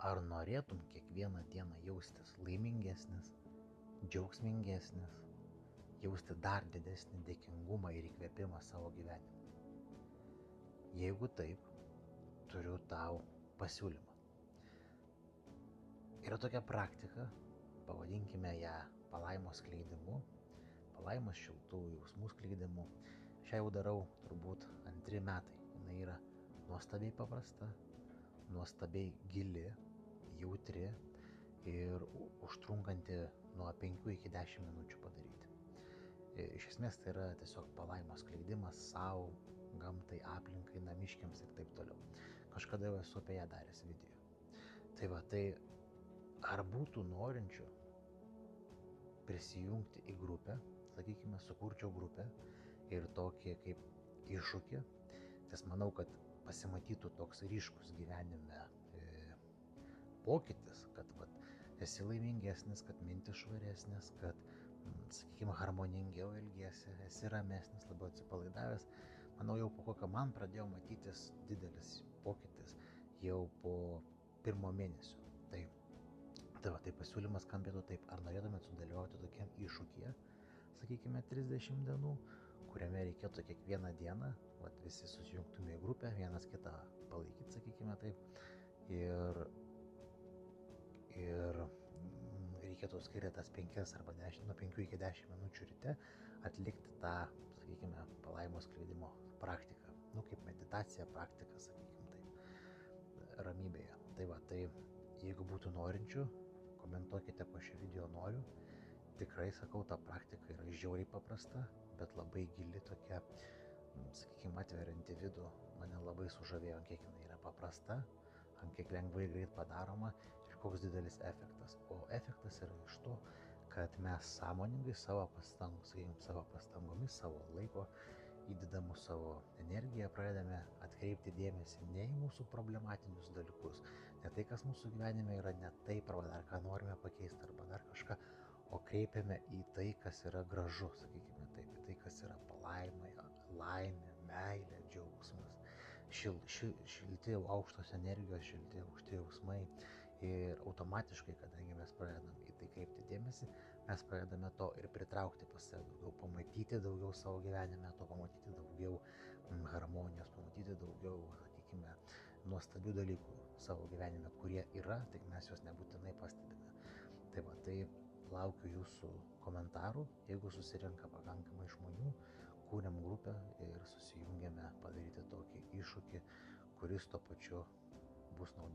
Ar norėtum kiekvieną dieną jaustis laimingesnis, džiaugsmingesnis, jausti dar didesnį dėkingumą ir įkvėpimą savo gyvenimui? Jeigu taip, turiu tau pasiūlymą. Yra tokia praktika, pavadinkime ją palaimos skleidimu, palaimos šiltų jausmų skleidimu. Šią jau darau turbūt 2 metai. Jis yra nuostabiai paprasta, nuostabiai gili, jautri ir užtrunkanti nuo 5 iki 10 minučių padaryti. Iš esmės tai yra tiesiog palaimos skleidimas savo, gamtai, aplinkai, namiškiams ir taip toliau. Kažkada jau esu apie ją daręs video. Tai ar būtų norinčių prisijungti į grupę, sakykime, sukurčiau grupę ir tokį kaip iššūkį, nes manau, kad pasimatytų toks ryškus gyvenime pokytis, kad esi laimingesnis, kad mintis švaresnis, kad, sakykime, harmoningiau elgiesi, esi ramesnis, labiau atsipalaidavęs. Manau, jau po kokio man pradėjo matytis didelis pokytis jau po 1 mėnesio. Tai pasiūlymas skambėtų taip: ar norėtumėt sudalyvauti tokiam iššūkyje, sakykime, 30 dienų, kuriame reikėtų kiekvieną dieną, visi susijungtume į grupę, vienas kitą palaikyti, sakykime taip, ir reikėtų skirti tas 5 arba 10, nuo 5 iki 10 minučių ryte atlikti tą, sakykime, palaimos skleidimo praktiką, kaip meditacija, praktika, sakykime taip, ramybėje. Tai jeigu būtų norinčių, komentuokite po šio video noriu. Tikrai sakau, ta praktika yra žiauriai paprasta, bet labai gili tokia, sakykime, atverianti vidų. Mane labai sužavėjo, ant kiek jinai yra paprasta, ant kiek lengvai greit padaroma ir koks didelis efektas. O efektas yra iš to, kad mes sąmoningai savo pastangomis, savo laiko įdedamų savo energiją pradedame atkreipti dėmesį ne į mūsų problematinius dalykus, ne tai, kas mūsų gyvenime yra ne taip, arba dar ką norime pakeisti, arba dar kažką, o kreipiame į tai, kas yra gražu, sakykime taip, į tai, kas yra palaima, laimė, meilė, džiaugsmas, šilti aukštos energijos, šilti aukšti jausmai. Ir automatiškai, kadangi mes pradedam į tai kreipti dėmesį, mes pradedame to ir pritraukti pas save daugiau, pamatyti daugiau savo gyvenime, pamatyti daugiau harmonijos, pamatyti daugiau, sakykime, nuostabių dalykų savo gyvenime, kurie yra, tik mes juos nebūtinai pastebime. Tai laukiu jūsų komentarų. Jeigu susirenka pakankamai žmonių, kūrėm grupę ir susijungėme padaryti tokį iššūkį, kuris tuo pačiu bus naudingas.